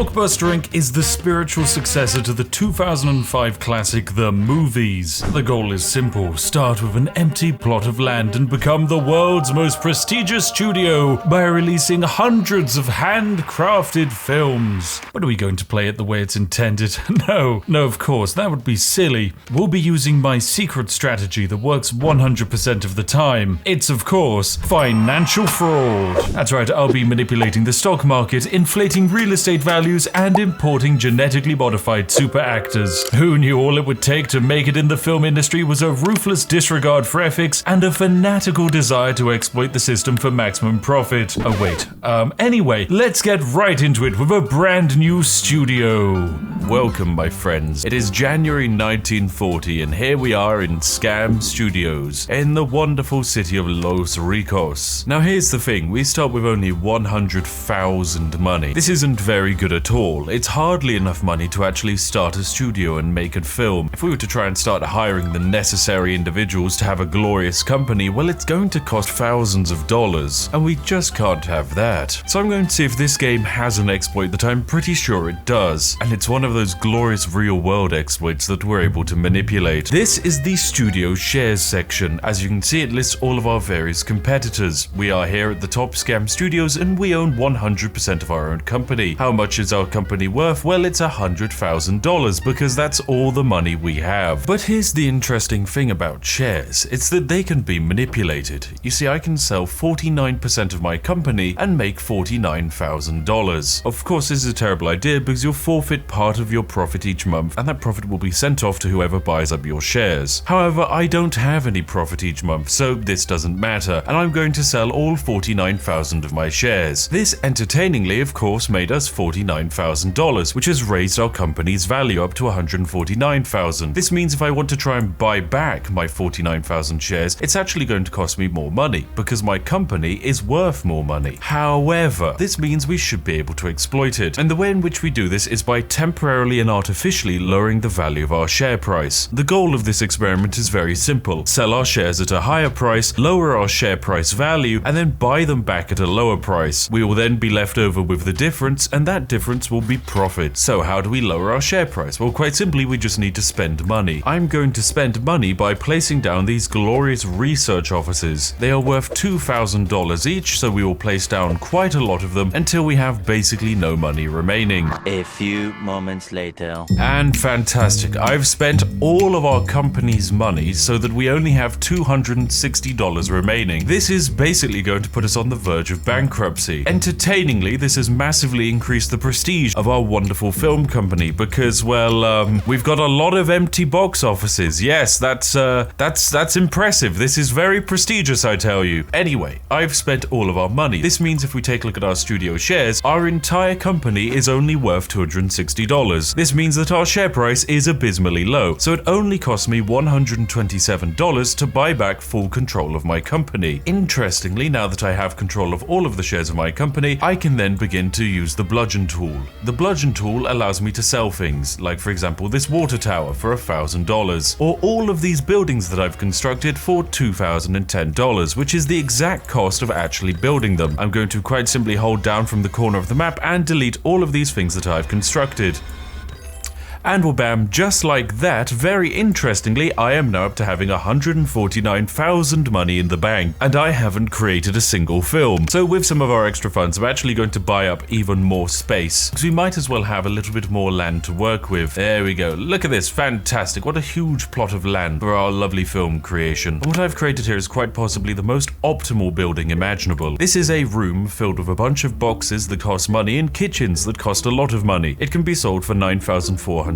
Blockbuster Inc. is the spiritual successor to the 2005 classic The Movies. The goal is simple: start with an empty plot of land and become the world's most prestigious studio by releasing hundreds of handcrafted films. But are we going to play it the way it's intended? No, of course, that would be silly. We'll be using my secret strategy that works 100% of the time. It's, of course, financial fraud. That's right, I'll be manipulating the stock market, inflating real estate values, and importing genetically modified super actors. Who knew all it would take to make it in the film industry was a ruthless disregard for ethics and a fanatical desire to exploit the system for maximum profit. Oh wait, anyway, let's get right into it with a brand new studio. Welcome, my friends. It is January 1940 and here we are in Scam Studios in the wonderful city of Los Ricos. Now here's the thing, we start with only 100,000 money. This isn't very good at all. It's hardly enough money to actually start a studio and make a film. If we were to try and start hiring the necessary individuals to have a glorious company, well, it's going to cost thousands of dollars, and we just can't have that. So I'm going to see if this game has an exploit that I'm pretty sure it does, and it's one of those glorious real-world exploits that we're able to manipulate. This is the studio shares section. As you can see, it lists all of our various competitors. We are here at the top, Scam Studios, and we own 100% of our own company. How much is our company worth? Well, it's $100,000 because that's all the money we have. But here's the interesting thing about shares. It's that they can be manipulated. You see, I can sell 49% of my company and make $49,000. Of course, this is a terrible idea because you'll forfeit part of your profit each month, and that profit will be sent off to whoever buys up your shares. However, I don't have any profit each month, so this doesn't matter, and I'm going to sell all 49,000 of my shares. This entertainingly, of course, made us $49,000, which has raised our company's value up to $149,000. This means if I want to try and buy back my 49,000 shares, it's actually going to cost me more money because my company is worth more money. However, this means we should be able to exploit it, and the way in which we do this is by temporarily and artificially lowering the value of our share price. The goal of this experiment is very simple: sell our shares at a higher price, lower our share price value, and then buy them back at a lower price. We will then be left over with the difference, and that difference will be profit. So how do we lower our share price? Well, quite simply, we just need to spend money. I'm going to spend money by placing down these glorious research offices. They are worth $2,000 each, so we will place down quite a lot of them until we have basically no money remaining. A few moments later. And fantastic, I've spent all of our company's money so that we only have $260 remaining. This is basically going to put us on the verge of bankruptcy. Entertainingly, this has massively increased the prestige of our wonderful film company because, well, we've got a lot of empty box offices. Yes, that's impressive. This is very prestigious, I tell you. Anyway, I've spent all of our money. This means if we take a look at our studio shares, our entire company is only worth $260. This means that our share price is abysmally low, so it only cost me $127 to buy back full control of my company. Interestingly, now that I have control of all of the shares of my company, I can then begin to use the bludgeon tool. The bludgeon tool allows me to sell things, like for example this water tower for $1,000, or all of these buildings that I've constructed for $2,010, which is the exact cost of actually building them. I'm going to quite simply hold down from the corner of the map and delete all of these things that I've constructed. And well, bam, just like that, very interestingly, I am now up to having 149,000 money in the bank, and I haven't created a single film. So with some of our extra funds, I'm actually going to buy up even more space, because we might as well have a little bit more land to work with. There we go. Look at this. Fantastic. What a huge plot of land for our lovely film creation. And what I've created here is quite possibly the most optimal building imaginable. This is a room filled with a bunch of boxes that cost money and kitchens that cost a lot of money. It can be sold for $9,440.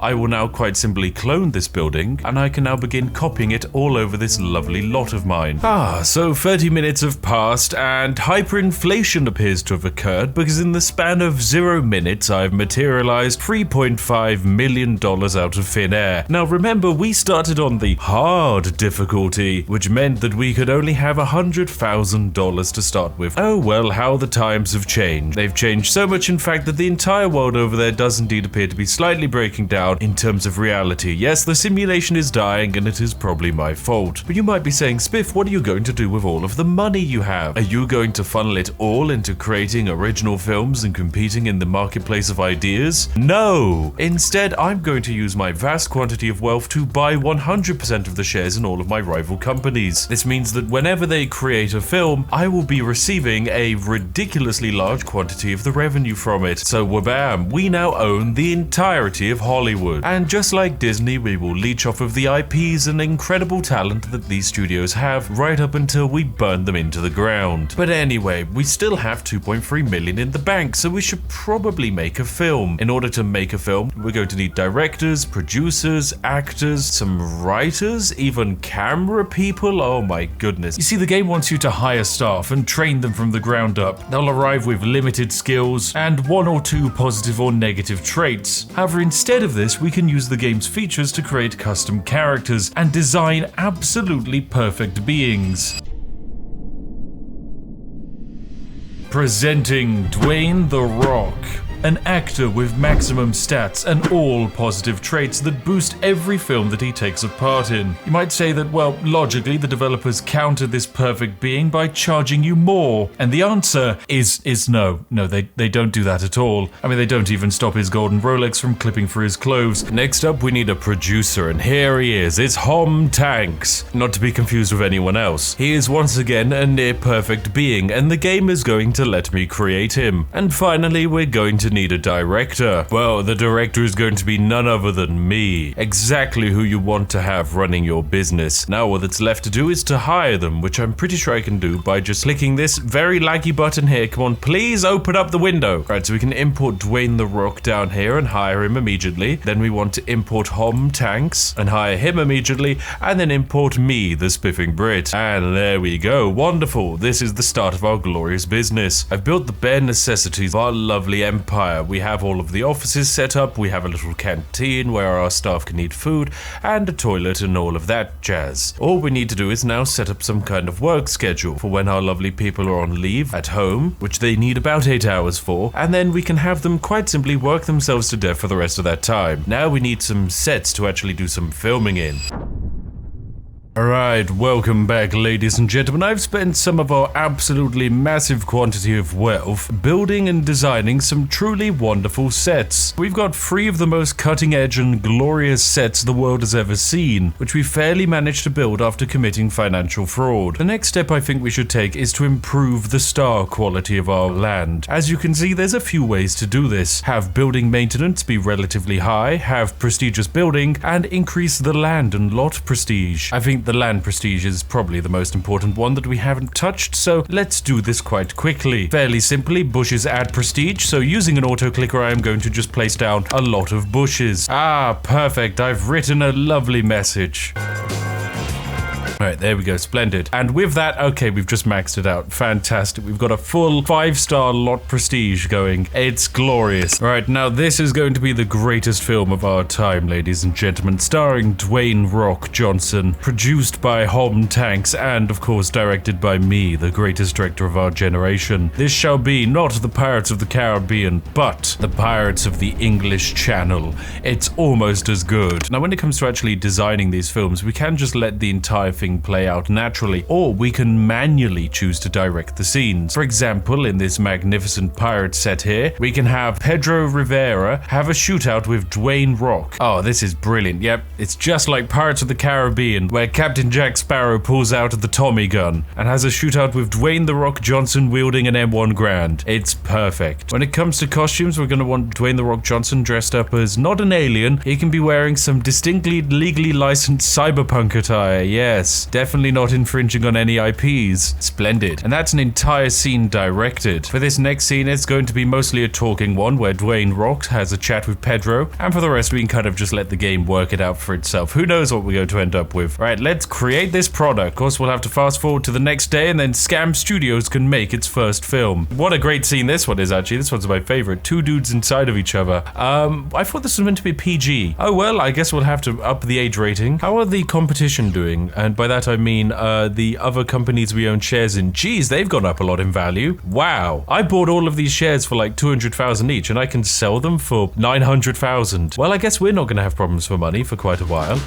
I will now quite simply clone this building, and I can now begin copying it all over this lovely lot of mine. So 30 minutes have passed, and hyperinflation appears to have occurred, because in the span of 0 minutes, I've materialized $3.5 million out of thin air. Now remember, we started on the hard difficulty, which meant that we could only have $100,000 to start with. Oh well, how the times have changed. They've changed so much, in fact, that the entire world over there does indeed appear to be be slightly breaking down in terms of reality. Yes, the simulation is dying and it is probably my fault. But you might be saying, Spiff, what are you going to do with all of the money you have? Are you going to funnel it all into creating original films and competing in the marketplace of ideas? No! Instead, I'm going to use my vast quantity of wealth to buy 100% of the shares in all of my rival companies. This means that whenever they create a film, I will be receiving a ridiculously large quantity of the revenue from it. So wabam, we now own the entirety of Hollywood. And just like Disney, we will leech off of the IPs and incredible talent that these studios have right up until we burn them into the ground. But anyway, we still have 2.3 million in the bank, so we should probably make a film. In order to make a film, we're going to need directors, producers, actors, some writers, even camera people. Oh my goodness. You see, the game wants you to hire staff and train them from the ground up. They'll arrive with limited skills and 1 or 2 positive or negative traits. However, instead of this, we can use the game's features to create custom characters and design absolutely perfect beings. Presenting Dwayne "The Rock," an actor with maximum stats and all positive traits that boost every film that he takes a part in. You might say that, well, logically, the developers countered this perfect being by charging you more. And the answer is no. No, they don't do that at all. I mean, they don't even stop his golden Rolex from clipping through his clothes. Next up, we need a producer, and here he is. It's Hom Tanks. Not to be confused with anyone else. He is once again a near-perfect being, and the game is going to let me create him. And finally, we're going to need a director. Well, the director is going to be none other than me. Exactly who you want to have running your business. Now all that's left to do is to hire them, which I'm pretty sure I can do by just clicking this very laggy button here. Come on, please open up the window. Right, so we can import Dwayne "The Rock" down here and hire him immediately. Then we want to import Hom Tanks and hire him immediately, and then import me, the Spiffing Brit. And there we go. Wonderful. This is the start of our glorious business. I've built the bare necessities of our lovely empire. We have all of the offices set up, we have a little canteen where our staff can eat food, and a toilet and all of that jazz. All we need to do is now set up some kind of work schedule for when our lovely people are on leave at home, which they need about 8 hours for, and then we can have them quite simply work themselves to death for the rest of that time. Now we need some sets to actually do some filming in. Alright, welcome back, ladies and gentlemen. I've spent some of our absolutely massive quantity of wealth building and designing some truly wonderful sets. We've got 3 of the most cutting-edge and glorious sets the world has ever seen, which we fairly managed to build after committing financial fraud. The next step I think we should take is to improve the star quality of our land. As you can see, there's a few ways to do this. Have building maintenance be relatively high, have prestigious building, and increase the land and lot prestige. I think the land prestige is probably the most important one that we haven't touched, so let's do this quite quickly. Fairly simply, bushes add prestige, so using an auto clicker I am going to just place down a lot of bushes. Ah, perfect, I've written a lovely message. Alright, there we go, splendid. And with that, okay, we've just maxed it out. Fantastic. We've got a full 5-star lot prestige going. It's glorious. Alright, now this is going to be the greatest film of our time, ladies and gentlemen, starring Dwayne "Rock" Johnson, produced by Hom Tanks, and of course directed by me, the greatest director of our generation. This shall be not the Pirates of the Caribbean, but the Pirates of the English Channel. It's almost as good. Now, when it comes to actually designing these films, we can just let the entire thing play out naturally, or we can manually choose to direct the scenes. For example, in this magnificent pirate set here, we can have Pedro Rivera have a shootout with Dwayne Rock. Oh, this is brilliant. Yep, it's just like Pirates of the Caribbean, where Captain Jack Sparrow pulls out the Tommy gun and has a shootout with Dwayne "The Rock" Johnson wielding an M1 Grand. It's perfect. When it comes to costumes, we're going to want Dwayne "The Rock" Johnson dressed up as not an alien. He can be wearing some distinctly legally licensed cyberpunk attire. Yes, definitely not infringing on any IPs. Splendid. And that's an entire scene directed. For this next scene, it's going to be mostly a talking one where Dwayne Rock has a chat with Pedro, and for the rest we can kind of just let the game work it out for itself. Who knows what we're going to end up with. Right, let's create this product. Of course, we'll have to fast forward to the next day, and then Scam Studios can make its first film. What a great scene this one is, actually. This one's my favorite. 2 dudes inside of each other. I thought this was meant to be PG. Oh well, I guess we'll have to up the age rating. How are the competition doing? And by By that I mean the other companies we own shares in. Geez, they've gone up a lot in value. Wow. I bought all of these shares for like 200,000 each, and I can sell them for 900,000. Well, I guess we're not going to have problems for money for quite a while.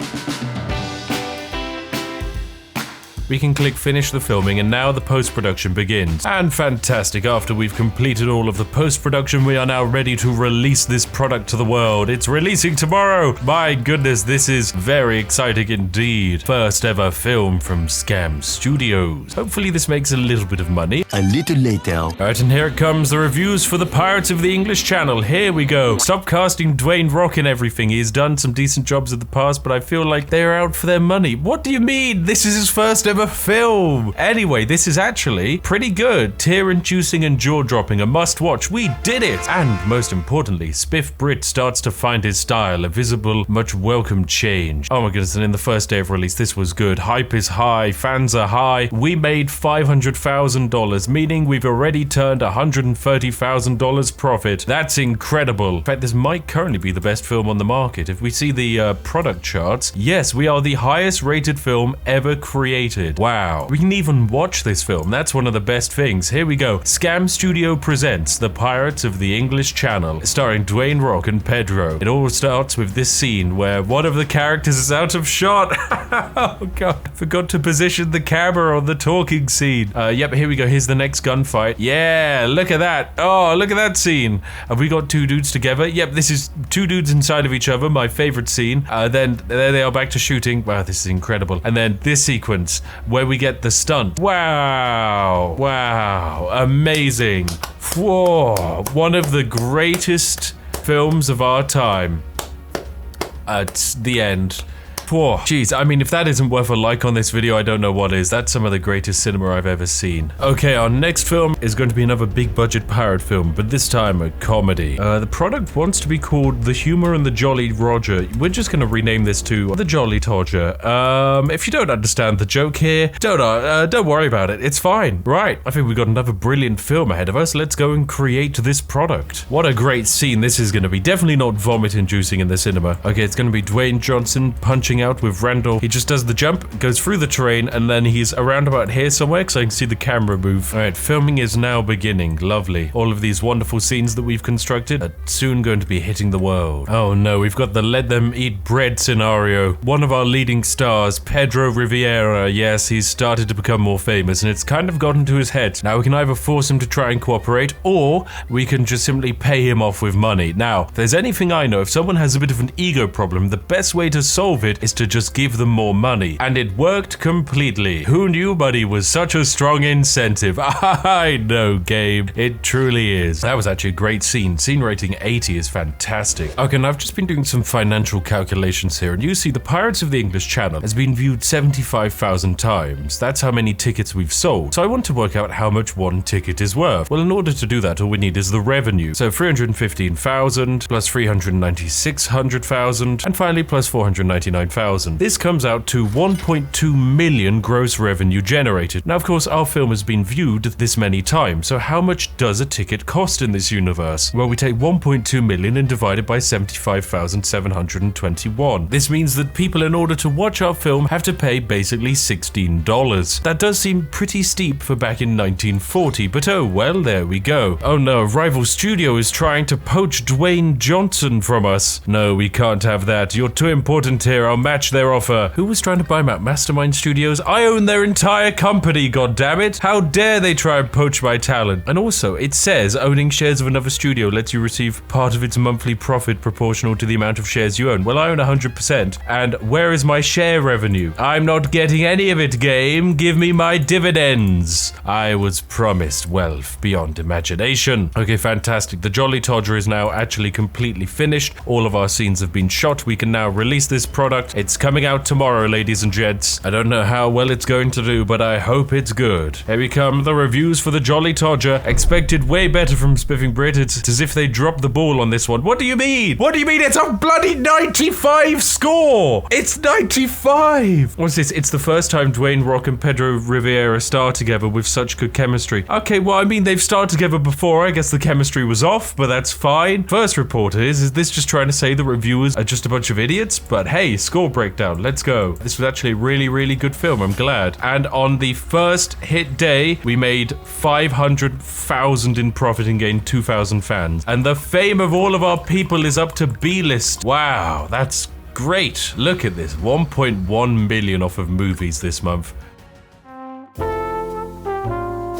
We can click finish the filming, and now the post-production begins. And fantastic, after we've completed all of the post-production, we are now ready to release this product to the world. It's releasing tomorrow! My goodness, this is very exciting indeed. First ever film from Scam Studios. Hopefully this makes a little bit of money. A little later. Alright, and here it comes, the reviews for the Pirates of the English Channel. Here we go. Stop casting Dwayne Rock in everything. He's done some decent jobs in the past, but I feel like they're out for their money. What do you mean? This is his first ever film. Anyway, this is actually pretty good. Tear-inducing and jaw-dropping, a must-watch. We did it! And most importantly, Spiff Brit starts to find his style, a visible, much welcome change. Oh my goodness, and in the first day of release, this was good. Hype is high, fans are high. We made $500,000, meaning we've already turned $130,000 profit. That's incredible. In fact, this might currently be the best film on the market. If we see the product charts, yes, we are the highest rated film ever created. Wow. We can even watch this film. That's one of the best things. Here we go. Scam Studio presents The Pirates of the English Channel, starring Dwayne Rock and Pedro. It all starts with this scene where one of the characters is out of shot. Oh god, forgot to position the camera on the talking scene. Yep, here we go. Here's the next gunfight. Yeah, look at that. Oh, look at that scene. Have we got two dudes together? Yep, this is two dudes inside of each other. My favorite scene. Then there they are back to shooting. Wow, this is incredible. And then this sequence where we get the stunt. Wow. Wow. Amazing. Whoa. One of the greatest films of our time. It's the end. Whoa. Jeez, I mean, if that isn't worth a like on this video, I don't know what is. That's some of the greatest cinema I've ever seen. Okay, our next film is going to be another big budget pirate film, but this time a comedy. The product wants to be called The Humor and the Jolly Roger. We're just going to rename this to The Jolly Todger. If you don't understand the joke here, don't worry about it. It's fine. Right, I think we've got another brilliant film ahead of us. Let's go and create this product. What a great scene this is going to be. Definitely not vomit-inducing in the cinema. Okay, it's going to be Dwayne Johnson punching out with Randall. He just does the jump, goes through the terrain, and then he's around about here somewhere because I can see the camera move. Alright, filming is now beginning. Lovely. All of these wonderful scenes that we've constructed are soon going to be hitting the world. Oh no, we've got the let them eat bread scenario. One of our leading stars, Pedro Riviera. Yes, he's started to become more famous and it's kind of gotten to his head. Now we can either force him to try and cooperate, or we can just simply pay him off with money. Now, if there's anything I know, if someone has a bit of an ego problem, the best way to solve it is to just give them more money. And it worked completely. Who knew money was such a strong incentive? I know, game. It truly is. That was actually a great scene. Scene rating 80 is fantastic. Okay, now I've just been doing some financial calculations here, and you see the Pirates of the English Channel has been viewed 75,000 times. That's how many tickets we've sold. So I want to work out how much one ticket is worth. Well, in order to do that, all we need is the revenue. So 315,000 plus 396,000 and finally plus 499,000. This comes out to 1.2 million gross revenue generated. Now, of course, our film has been viewed this many times, so how much does a ticket cost in this universe? Well, we take 1.2 million and divide it by 75,721. This means that people, in order to watch our film, have to pay basically $16. That does seem pretty steep for back in 1940, but oh well, there we go. Oh no, a rival studio is trying to poach Dwayne Johnson from us. No, we can't have that. You're too important here. I'll match their offer. Who was trying to buy out Mastermind Studios? I own their entire company, goddammit! How dare they try and poach my talent? And also, it says owning shares of another studio lets you receive part of its monthly profit proportional to the amount of shares you own. Well, I own 100%, and where is my share revenue? I'm not getting any of it, game. Give me my dividends. I was promised wealth beyond imagination. Okay, fantastic. The Jolly Todger is now actually completely finished. All of our scenes have been shot. We can now release this product. It's coming out tomorrow, ladies and gents. I don't know how well it's going to do, but I hope it's good. Here we come, the reviews for the Jolly Todger. Expected way better from Spiffing Brit. It's as if they dropped the ball on this one. What do you mean? What do you mean? It's a bloody 95 score! It's 95! What's this? It's the first time Dwayne Rock and Pedro Riviera star together with such good chemistry. Okay, well, I mean, they've starred together before. I guess the chemistry was off, but that's fine. First report is this just trying to say the reviewers are just a bunch of idiots? But hey, score score breakdown. Let's go. This was actually a really, really good film. I'm glad. And on the first hit day, we made 500,000 in profit and gained 2,000 fans. And the fame of all of our people is up to B-list. Wow, that's great. Look at this. 1.1 million off of movies this month.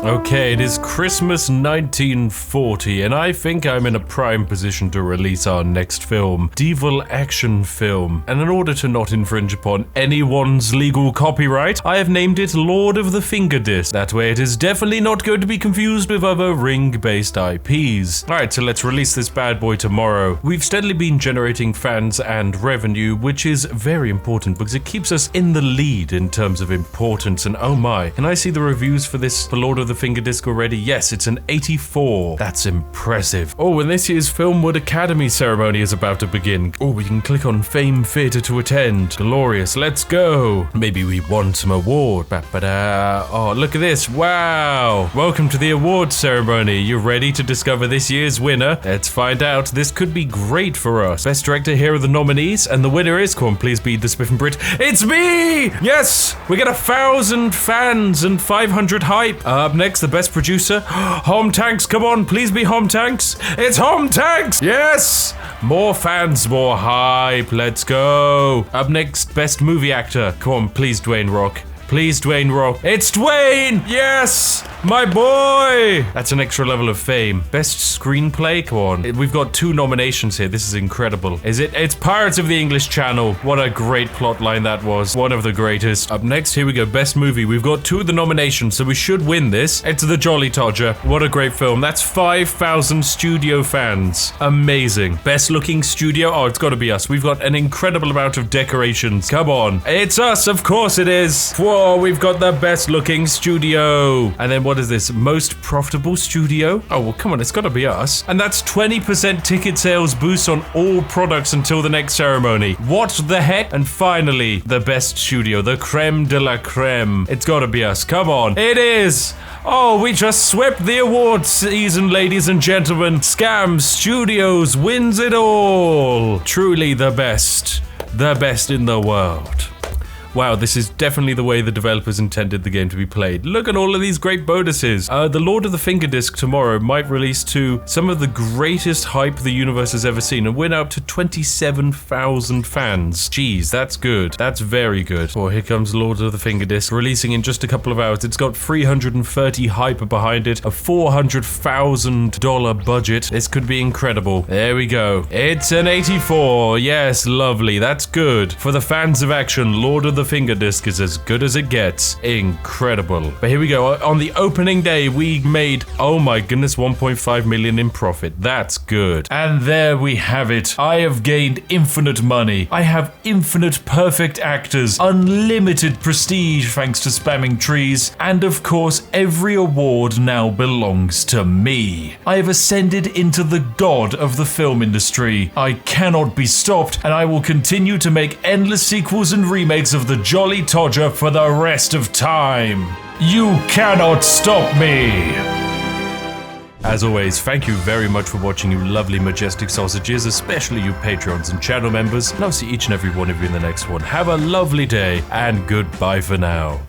Okay, it is Christmas 1940, and I think I'm in a prime position to release our next film, Devil action film. And in order to not infringe upon anyone's legal copyright, I have named it Lord of the Finger Disc. That way it is definitely not going to be confused with other ring-based IPs. Alright, so let's release this bad boy tomorrow. We've steadily been generating fans and revenue, which is very important because it keeps us in the lead in terms of importance. And oh my, can I see the reviews for this, for Lord of the Finger Disc already? Yes, it's an 84. That's impressive. Oh, and this year's Filmwood Academy ceremony is about to begin. Oh, we can click on Fame Theatre to attend. Glorious, let's go. Maybe we won some award. Ba-ba-da. Oh, look at this. Wow. Welcome to the awards ceremony. You ready to discover this year's winner? Let's find out. This could be great for us. Best director, here are the nominees, and the winner is, come on, please be the Spiffing Brit. It's me! Yes! We get 1,000 fans and 500 hype. Up next, the best producer, Home Tanks. Come on, please be Home Tanks. It's Home Tanks. Yes, more fans, more hype. Let's go. Up next, best movie actor. Come on, please, Dwayne Rock. Please, Dwayne Rock. It's Dwayne! Yes! My boy! That's an extra level of fame. Best screenplay? Come on. We've got 2 nominations here. This is incredible. Is it? It's Pirates of the English Channel. What a great plot line that was. One of the greatest. Up next, here we go. Best movie. We've got 2 of the nominations, so we should win this. It's The Jolly Todger. What a great film. That's 5,000 studio fans. Amazing. Best looking studio? Oh, it's got to be us. We've got an incredible amount of decorations. Come on. It's us. Of course it is. Whoa, we've got the best looking studio. And then what is this? Most profitable studio? Oh, well, come on, it's gotta be us. And that's 20% ticket sales boost on all products until the next ceremony. What the heck? And finally, the best studio, the creme de la creme. It's gotta be us. Come on. It is. Oh, we just swept the award season, ladies and gentlemen. Scam Studios wins it all. Truly the best in the world. Wow, this is definitely the way the developers intended the game to be played. Look at all of these great bonuses. The Lord of the Finger Disc tomorrow might release to some of the greatest hype the universe has ever seen and win up to 27,000 fans. Jeez, that's good. That's very good. Oh, here comes Lord of the Finger Disc, releasing in just a couple of hours. It's got 330 hype behind it, a $400,000 budget. This could be incredible. There we go. It's an 84. Yes, lovely. That's good. For the fans of action, Lord of the Finger Disc is as good as it gets. Incredible. But here we go. On the opening day, we made, oh my goodness, 1.5 million in profit. That's good. And there we have it. I have gained infinite money. I have infinite perfect actors, unlimited prestige thanks to spamming trees, and of course, every award now belongs to me. I have ascended into the god of the film industry. I cannot be stopped, and I will continue to make endless sequels and remakes of The Jolly Todger for the rest of time. You cannot stop me! As always, thank you very much for watching, you lovely majestic sausages, especially you Patreons and channel members, and I'll see each and every one of you in the next one. Have a lovely day, and goodbye for now.